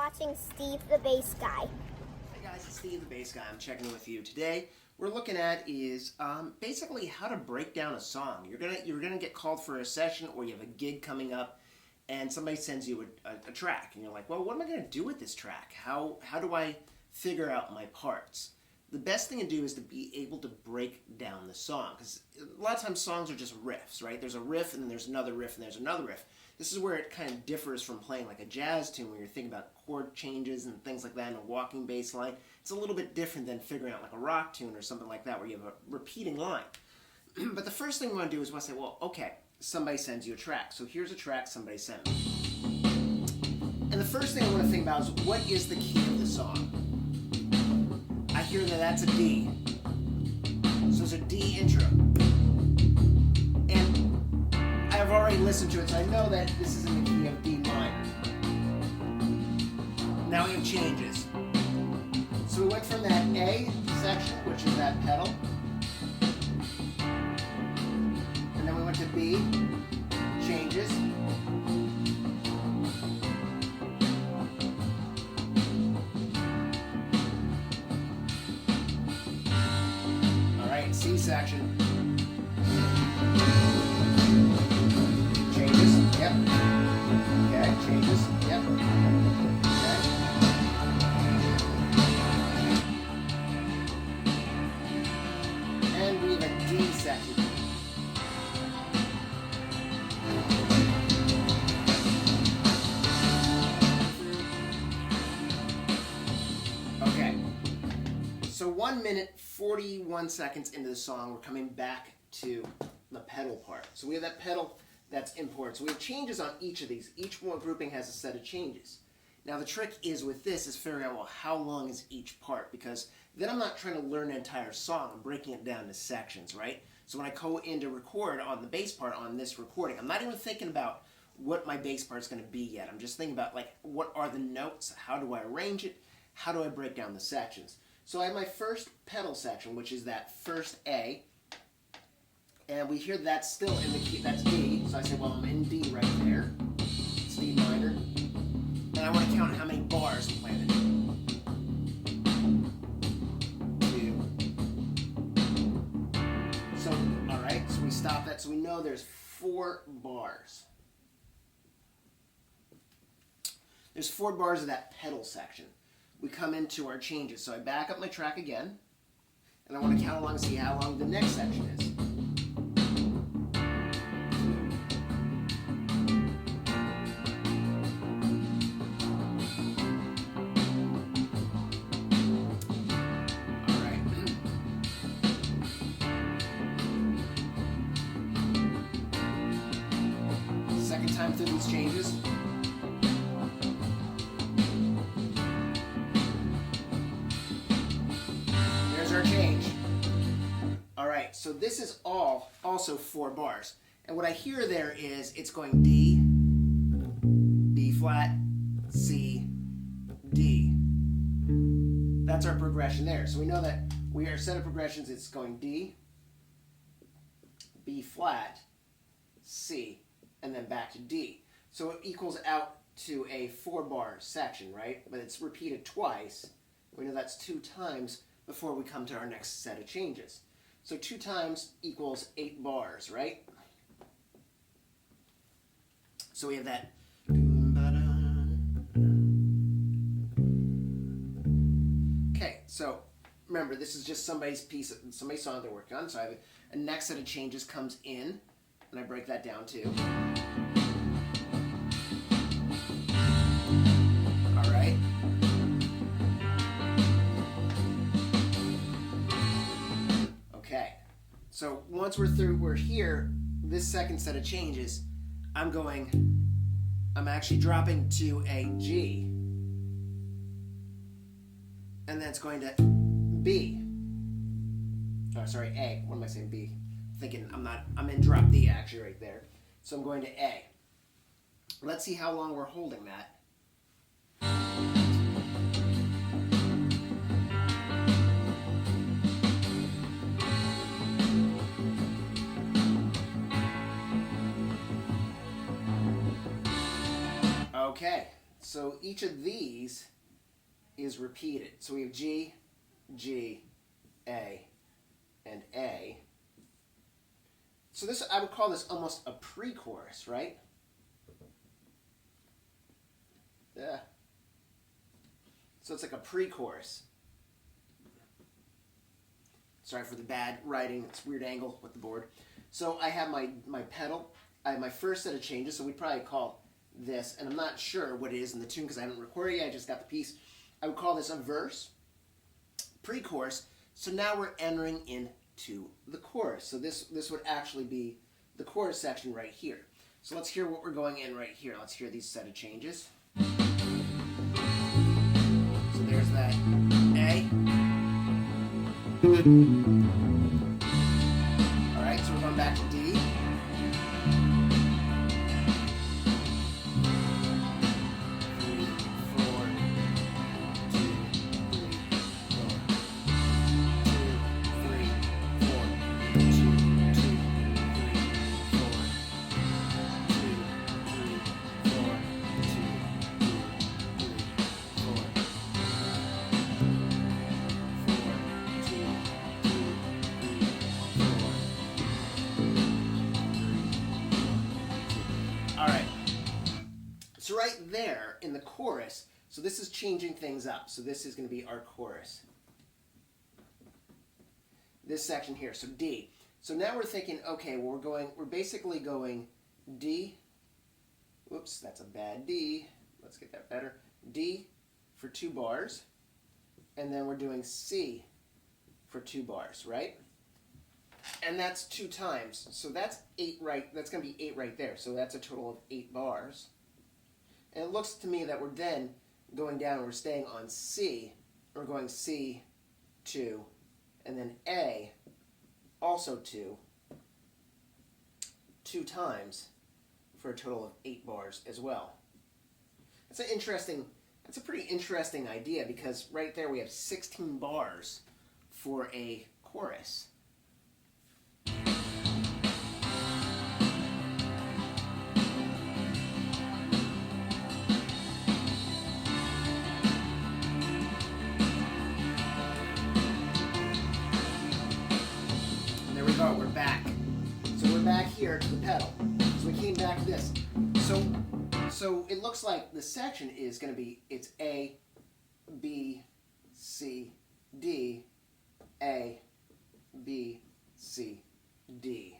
watching Steve the Bass Guy. Hey guys, it's Steve the Bass Guy. I'm checking in with you today. We're looking at is basically how to break down a song. You're gonna get called for a session, or you have a gig coming up, and somebody sends you a track, and you're like, well, what am I gonna do with this track? How do I figure out my parts? The best thing to do is to be able to break down the song, because a lot of times songs are just riffs, right? There's a riff, and then there's another riff, and there's another riff. This is where it kind of differs from playing like a jazz tune, where you're thinking about chord changes and things like that, and a walking bass line. It's a little bit different than figuring out like a rock tune or something like that, where you have a repeating line. But the first thing we want to do is we want to say, well, okay, somebody sends you a track. So here's a track somebody sent me. And the first thing I want to think about is, what is the key of the song? I hear that that's a D. So it's a D intro. And I've already listened to it, so I know that this is in the key of D minor. Now we have changes. So we went from that A section, which is that pedal, and then we went to B, changes. C section. Changes. Yep. Okay. Changes. Yep. Okay. And we have a D section. Okay. So 1 minute, 41 seconds into the song, we're coming back to the pedal part. So we have that pedal that's important. So we have changes on each of these. Each one grouping has a set of changes. Now the trick is with this is figuring out, well, how long is each part? Because then I'm not trying to learn an entire song. I'm breaking it down to sections, right? So when I go in to record on the bass part on this recording, I'm not even thinking about what my bass part's going to be yet. I'm just thinking about, like, what are the notes? How do I arrange it? How do I break down the sections? So I have my first pedal section, which is that first A, and we hear that's still in the key, that's D, so I say, well, I'm in D right there, it's D minor, and I want to count how many bars I'm playing. 2. So, alright, so we stop that, so we know there's 4 bars. There's 4 bars of that pedal section. We come into our changes. So I back up my track again, and I want to count along and see how long the next section is. All right. Second time through these changes. Our change. Alright, so this is all also 4 bars. And what I hear there is it's going D, B flat, C, D. That's our progression there. So we know that we are a set of progressions. It's going D, B flat, C, and then back to D. So it equals out to a 4-bar section, right? But it's repeated twice. We know that's 2 times before we come to our next set of changes. So 2 times equals 8 bars, right? So we have that. Okay, so remember, this is just somebody's song they're working on. So I have a next set of changes comes in, and I break that down too. All right. So once we're here, this second set of changes, I'm actually dropping to a G. And then it's going to B. Oh, sorry, A. What am I saying? B. Thinking I'm in drop D actually right there. So I'm going to A. Let's see how long we're holding that. Okay, So each of these is repeated. So we have G, G, A, and A. So this, I would call this almost a pre-chorus, right? Yeah. So it's like a pre-chorus. Sorry for the bad writing. It's a weird angle with the board. So I have my pedal. I have my first set of changes. So we'd probably call this, and I'm not sure what it is in the tune because I haven't recorded it yet. I just got the piece. I would call this a verse, pre-chorus. So now we're entering into the chorus. So this would actually be the chorus section right here. So let's hear what we're going in right here. Let's hear these set of changes. So there's that A. Alright, so we're going back to D. So right there in the chorus, so this is changing things up. So this is going to be our chorus. This section here, so D. So now we're thinking, okay, well we're basically going D. Whoops, that's a bad D. Let's get that better. D for 2 bars, and then we're doing C for 2 bars, right? And that's 2 times. So that's 8 right. That's going to be 8 right there. So that's a total of 8 bars. And it looks to me that we're then going down and we're staying on C. We're going C, 2, and then A, also 2 times for a total of 8 bars as well. That's a pretty interesting idea because right there we have 16 bars for a chorus. We're back. So we're back here to the pedal. So we came back to this. So it looks like the section is going to be, it's A, B, C, D, A, B, C, D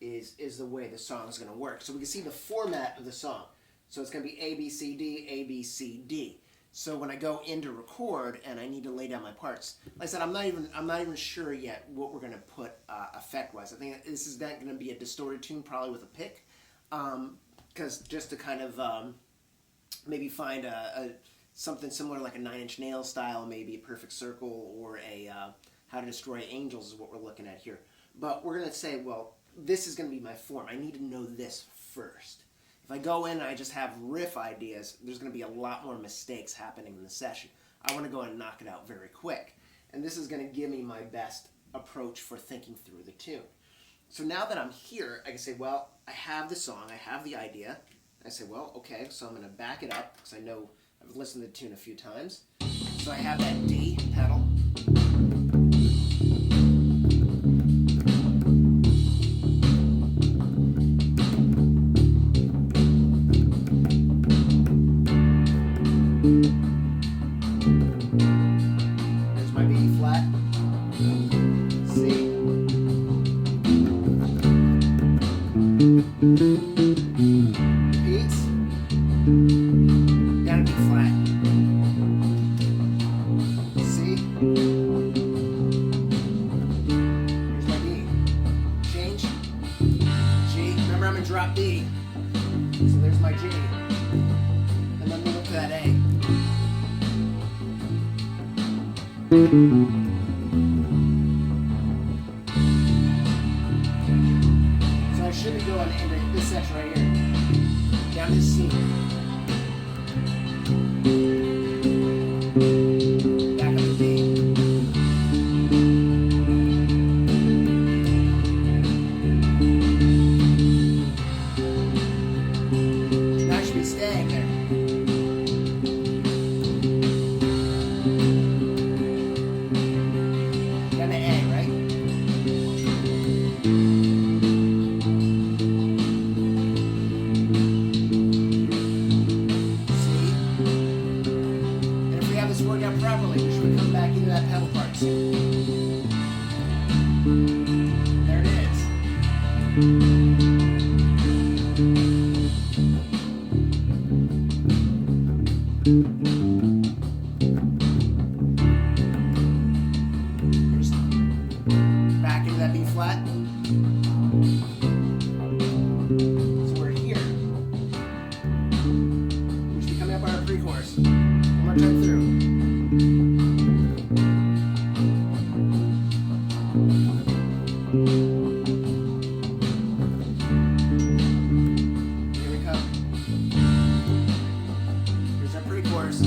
is the way the song is going to work. So we can see the format of the song. So it's going to be A, B, C, D, A, B, C, D. So when I go in to record and I need to lay down my parts, like I said, I'm not even sure yet what we're going to put effect-wise. I think this is not going to be a distorted tune, probably with a pick, because just to kind of maybe find something similar like a Nine Inch Nails style, maybe a Perfect Circle or a How to Destroy Angels is what we're looking at here. But we're going to say, well, this is going to be my form. I need to know this first. If I go in and I just have riff ideas, there's going to be a lot more mistakes happening in the session. I want to go and knock it out very quick. And this is going to give me my best approach for thinking through the tune. So now that I'm here, I can say, well, I have the song, I have the idea. I say, well, okay, so I'm going to back it up because I know I've listened to the tune a few times. So I have that D pedal. There's my B flat, C, repeats, down to B flat, C, here's my D, change, G, remember I'm in drop D, so there's my G, and then move up to that A. So I should be going into this section right here, down to C. Back up to D. And I should be staying there. Here's back into that B flat. So we're here. We should be coming up on our pre-chorus. One more time through. Here we come. Here's our pre-chorus. So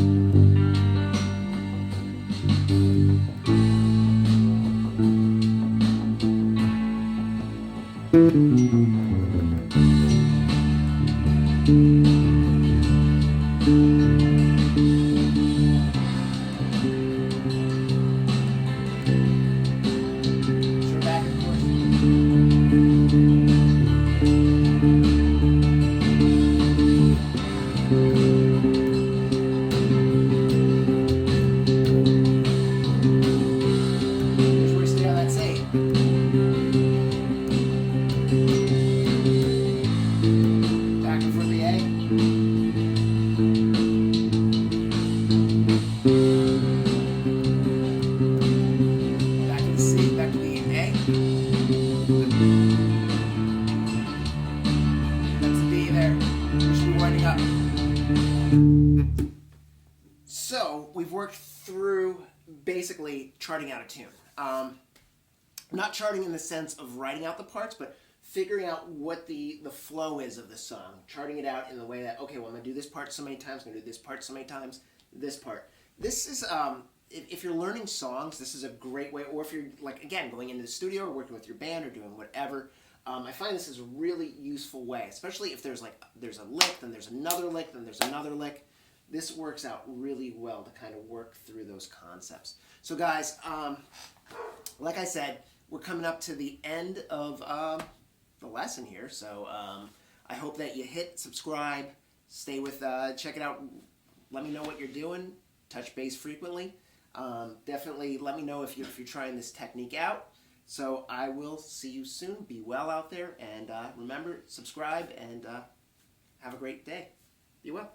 we're back in chorus. Here's where we stay on that C. Back before the A. Back to the C, back to the A. That's the D there. We should be winding up. So we've worked through basically charting out a tune. Not charting in the sense of writing out the parts, but figuring out what the flow is of the song. Charting it out in the way that, okay, well, I'm going to do this part so many times, I'm going to do this part so many times, this part. This is, if you're learning songs, this is a great way, or if you're, like, again, going into the studio or working with your band or doing whatever, I find this is a really useful way, especially if there's a lick, then there's another lick, then there's another lick. This works out really well to kind of work through those concepts. So guys, like I said, we're coming up to the end of the lesson here. So I hope that you hit subscribe, stay with, check it out. Let me know what you're doing. Touch base frequently. Definitely let me know if you're trying this technique out. So I will see you soon. Be well out there, and remember, subscribe, and have a great day. Be well.